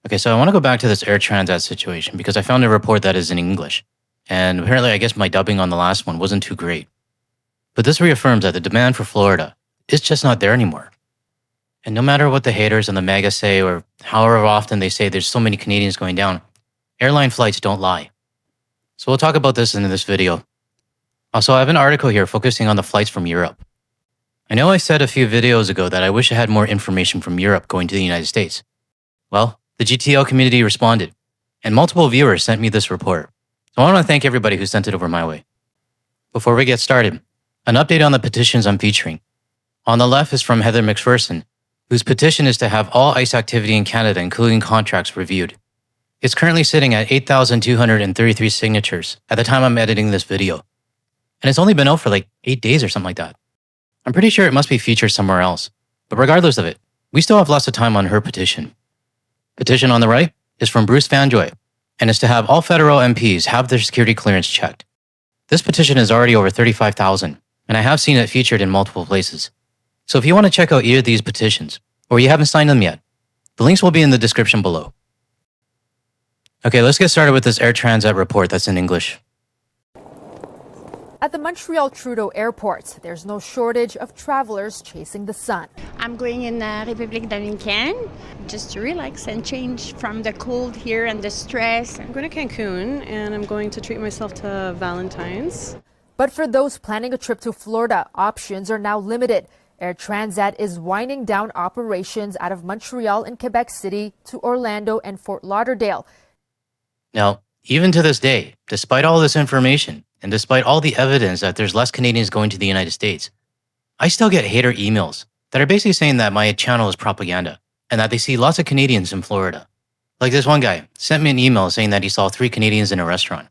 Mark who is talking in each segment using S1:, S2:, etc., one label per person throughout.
S1: Okay, so I want to go back to this Air Transat situation because I found a report that is in English. And apparently, I guess my dubbing on the last one wasn't too great. But this reaffirms that the demand for Florida is just not there anymore. And no matter what the haters and the MAGA say, or however often they say there's so many Canadians going down, airline flights don't lie. So we'll talk about this in this video. Also, I have an article here focusing on the flights from Europe. I know I said a few videos ago that I wish I had more information from Europe going to the United States. Well, the GTL community responded, and multiple viewers sent me this report. So I want to thank everybody who sent it over my way. Before we get started, an update on the petitions I'm featuring. On the left is from Heather McPherson, whose petition is to have all ICE activity in Canada, including contracts, reviewed. It's currently sitting at 8,233 signatures at the time I'm editing this video. And it's only been out for like 8 days or something like that. I'm pretty sure it must be featured somewhere else. But regardless of it, we still have lots of time on her petition. Petition on the right is from Bruce Fanjoy, and is to have all federal MPs have their security clearance checked. This petition is already over 35,000, and I have seen it featured in multiple places. So if you want to check out either of these petitions, or you haven't signed them yet, the links will be in the description below. Okay, let's get started with this Air Transat report that's in English.
S2: At the Montreal Trudeau Airport, there's no shortage of travelers chasing the sun.
S3: I'm going in République Dominicaine just to relax and change from the cold here and the stress.
S4: I'm going to Cancun and I'm going to treat myself to Valentine's.
S2: But for those planning a trip to Florida, options are now limited. Air Transat is winding down operations out of Montreal and Quebec City to Orlando and Fort Lauderdale.
S1: Now, even to this day, despite all this information, and despite all the evidence that there's less Canadians going to the United States, I still get hater emails that are basically saying that my channel is propaganda and that they see lots of Canadians in Florida. Like this one guy sent me an email saying that he saw 3 Canadians in a restaurant.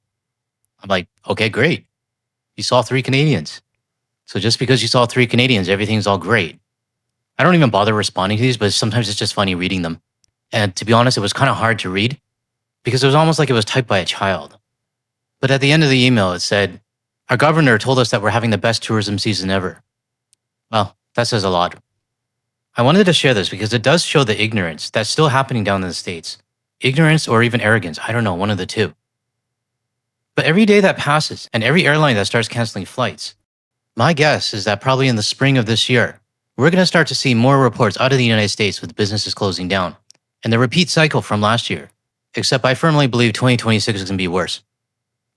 S1: I'm like, okay, great. You saw 3 Canadians. So just because you saw 3 Canadians, everything's all great. I don't even bother responding to these, but sometimes it's just funny reading them. And to be honest, it was kind of hard to read because it was almost like it was typed by a child. But at the end of the email, it said, our governor told us that we're having the best tourism season ever. Well, that says a lot. I wanted to share this because it does show the ignorance that's still happening down in the States. Ignorance or even arrogance, I don't know, one of the two. But every day that passes and every airline that starts canceling flights, my guess is that probably in the spring of this year, we're going to start to see more reports out of the United States with businesses closing down and the repeat cycle from last year. Except I firmly believe 2026 is going to be worse.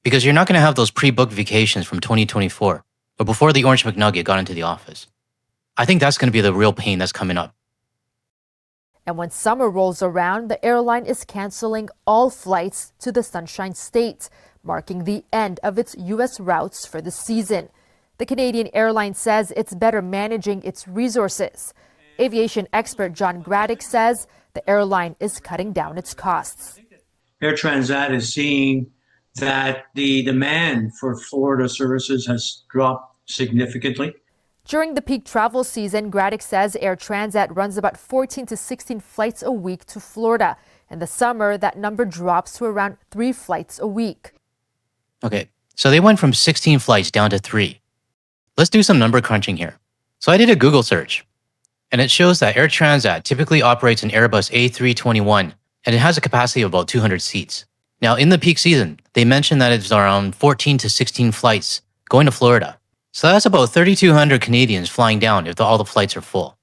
S1: Because you're not going to have those pre-booked vacations from 2024 or before the Orange McNugget got into the office. I think that's going to be the real pain that's coming up.
S2: And when summer rolls around, the airline is canceling all flights to the Sunshine State, marking the end of its U.S. routes for the season. The Canadian airline says it's better managing its resources. Aviation expert John Graddick says the airline is cutting down its costs.
S5: Air Transat is seeing that the demand for Florida services has dropped significantly.
S2: During the peak travel season, Graddick says Air Transat runs about 14 to 16 flights a week to Florida. In the summer, that number drops to around 3 flights a week.
S1: Okay, so they went from 16 flights down to 3. Let's do some number crunching here. So I did a Google search, and it shows that Air Transat typically operates an Airbus A321, and it has a capacity of about 200 seats. Now, in the peak season, they mentioned that it's around 14 to 16 flights going to Florida. So that's about 3,200 Canadians flying down if all the flights are full.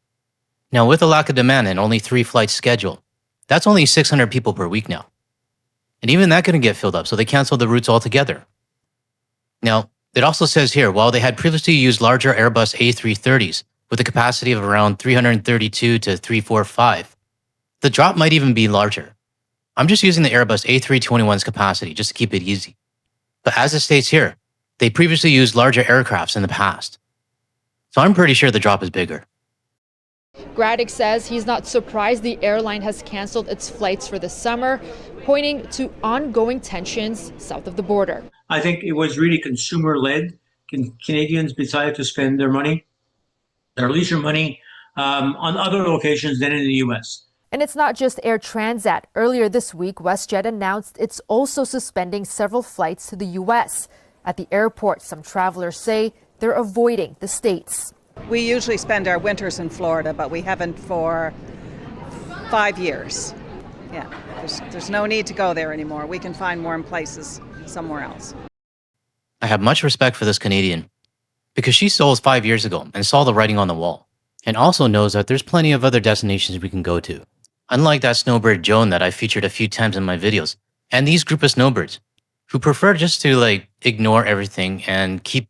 S1: Now, with a lack of demand and only 3 flights scheduled, that's only 600 people per week now. And even that couldn't get filled up, so they canceled the routes altogether. Now, it also says here, while they had previously used larger Airbus A330s with a capacity of around 332 to 345, the drop might even be larger. I'm just using the Airbus A321's capacity just to keep it easy. But as it states here, they previously used larger aircrafts in the past. So I'm pretty sure the drop is bigger.
S2: Graddick says he's not surprised the airline has canceled its flights for the summer, pointing to ongoing tensions south of the border.
S5: I think it was really consumer-led. Canadians decided to spend their money, their leisure money, on other locations than in the U.S.
S2: And it's not just Air Transat. Earlier this week, WestJet announced it's also suspending several flights to the U.S. At the airport, some travelers say they're avoiding the States.
S6: We usually spend our winters in Florida, but we haven't for 5 years. Yeah, there's no need to go there anymore. We can find warm places somewhere else.
S1: I have much respect for this Canadian because she sold 5 years ago and saw the writing on the wall, and also knows that there's plenty of other destinations we can go to. Unlike that snowbird Joan that I featured a few times in my videos, and these group of snowbirds who prefer just to ignore everything and keep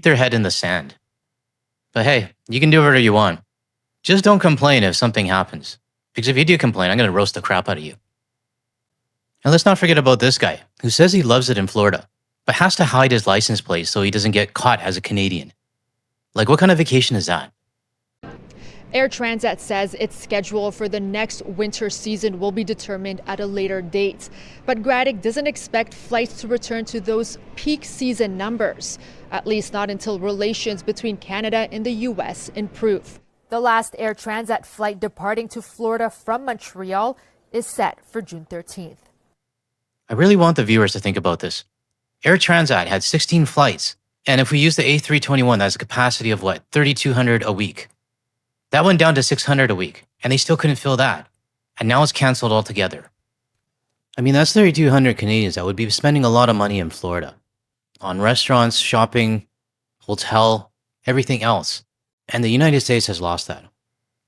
S1: their head in the sand. But hey, you can do whatever you want. Just don't complain if something happens, because if you do complain, I'm going to roast the crap out of you. And let's not forget about this guy who says he loves it in Florida, but has to hide his license plate so he doesn't get caught as a Canadian. What kind of vacation is that?
S2: Air Transat says its schedule for the next winter season will be determined at a later date. But Graddick doesn't expect flights to return to those peak season numbers, at least not until relations between Canada and the U.S. improve. The last Air Transat flight departing to Florida from Montreal is set for June 13th.
S1: I really want the viewers to think about this. Air Transat had 16 flights, and if we use the A321, that's a capacity of 3,200 a week. That went down to 600 a week, and they still couldn't fill that. And now it's canceled altogether. I mean, that's 3,200 Canadians that would be spending a lot of money in Florida. On restaurants, shopping, hotel, everything else. And the United States has lost that.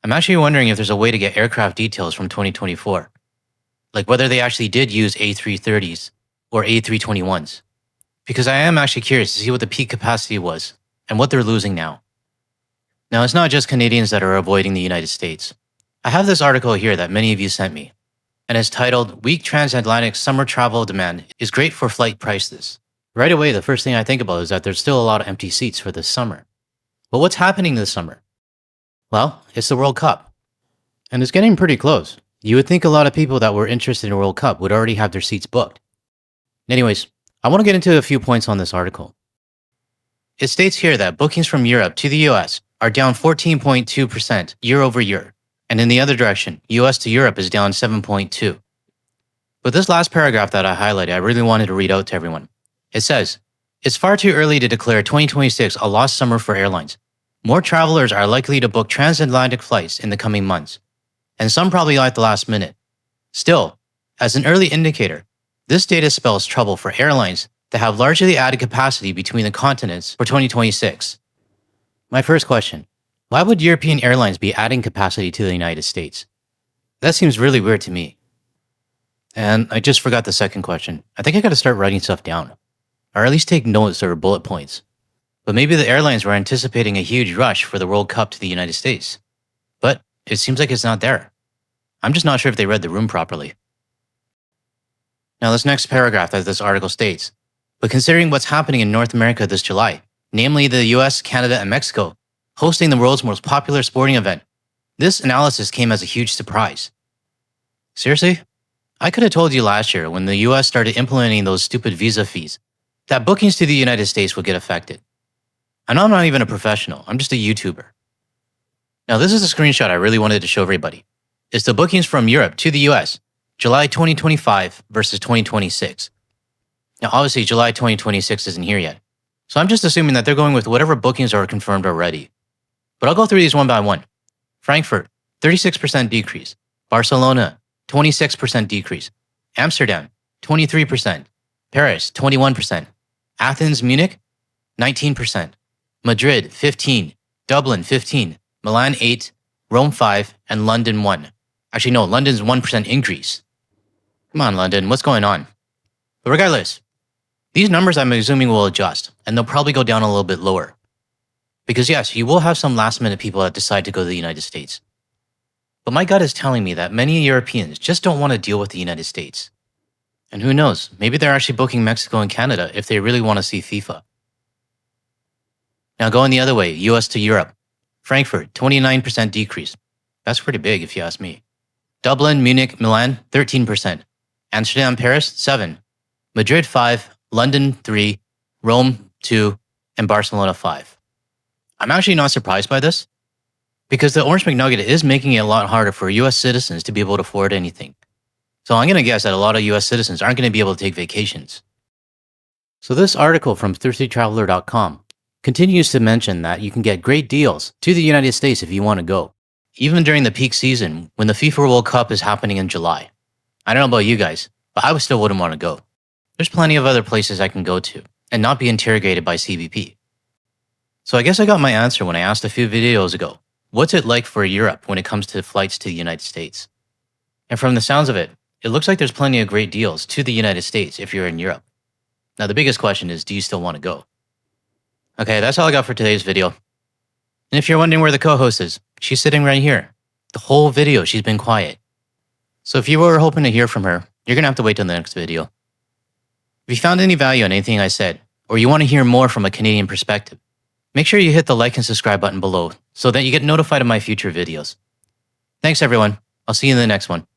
S1: I'm actually wondering if there's a way to get aircraft details from 2024. Whether they actually did use A330s or A321s. Because I am actually curious to see what the peak capacity was and what they're losing now. Now, it's not just Canadians that are avoiding the United States. I have this article here that many of you sent me, and it's titled, "Weak Transatlantic Summer Travel Demand is Great for Flight Prices." Right away, the first thing I think about is that there's still a lot of empty seats for this summer. But what's happening this summer? Well, it's the World Cup. And it's getting pretty close. You would think a lot of people that were interested in the World Cup would already have their seats booked. Anyways, I want to get into a few points on this article. It states here that bookings from Europe to the US are down 14.2% year over year. And in the other direction, US to Europe is down 7.2%. But this last paragraph that I highlighted, I really wanted to read out to everyone. It says, "It's far too early to declare 2026 a lost summer for airlines. More travelers are likely to book transatlantic flights in the coming months, and some probably at the last minute. Still, as an early indicator, this data spells trouble for airlines that have largely added capacity between the continents for 2026. My first question, why would European airlines be adding capacity to the United States? That seems really weird to me. And I just forgot the second question. I think I gotta start writing stuff down, or at least take notes or bullet points. But maybe the airlines were anticipating a huge rush for the World Cup to the United States. But it seems like it's not there. I'm just not sure if they read the room properly. Now, this next paragraph that this article states, but considering what's happening in North America this July, namely the US, Canada, and Mexico, hosting the world's most popular sporting event, this analysis came as a huge surprise. Seriously? I could have told you last year when the US started implementing those stupid visa fees that bookings to the United States would get affected. And I'm not even a professional, I'm just a YouTuber. Now, this is a screenshot I really wanted to show everybody. It's the bookings from Europe to the US, July 2025 versus 2026. Now, obviously, July 2026 isn't here yet, so I'm just assuming that they're going with whatever bookings are confirmed already. But I'll go through these one by one. Frankfurt, 36% decrease. Barcelona, 26% decrease. Amsterdam, 23%. Paris, 21%. Athens, Munich, 19%. Madrid, 15%. Dublin, 15%. Milan, 8%. Rome, 5%. And London, 1%. Actually, no, London's 1% increase. Come on, London, what's going on? But regardless, these numbers I'm assuming will adjust, and they'll probably go down a little bit lower. Because yes, you will have some last-minute people that decide to go to the United States. But my gut is telling me that many Europeans just don't want to deal with the United States. And who knows, maybe they're actually booking Mexico and Canada if they really want to see FIFA. Now going the other way, US to Europe. Frankfurt, 29% decrease. That's pretty big if you ask me. Dublin, Munich, Milan, 13%. Amsterdam, Paris, 7%. Madrid, 5%. London, 3%. Rome, 2%. And Barcelona, 5%. I'm actually not surprised by this, because the Orange McNugget is making it a lot harder for US citizens to be able to afford anything. So I'm going to guess that a lot of US citizens aren't going to be able to take vacations. So this article from ThirstyTraveler.com continues to mention that you can get great deals to the United States if you want to go, even during the peak season when the FIFA World Cup is happening in July. I don't know about you guys, but I still wouldn't want to go. There's plenty of other places I can go to and not be interrogated by CBP. So I guess I got my answer when I asked a few videos ago, what's it like for Europe when it comes to flights to the United States? And from the sounds of it, it looks like there's plenty of great deals to the United States if you're in Europe. Now the biggest question is, do you still want to go? Okay, that's all I got for today's video. And if you're wondering where the co-host is, she's sitting right here. The whole video, she's been quiet. So if you were hoping to hear from her, you're going to have to wait till the next video. If you found any value in anything I said, or you want to hear more from a Canadian perspective, make sure you hit the like and subscribe button below so that you get notified of my future videos. Thanks everyone. I'll see you in the next one.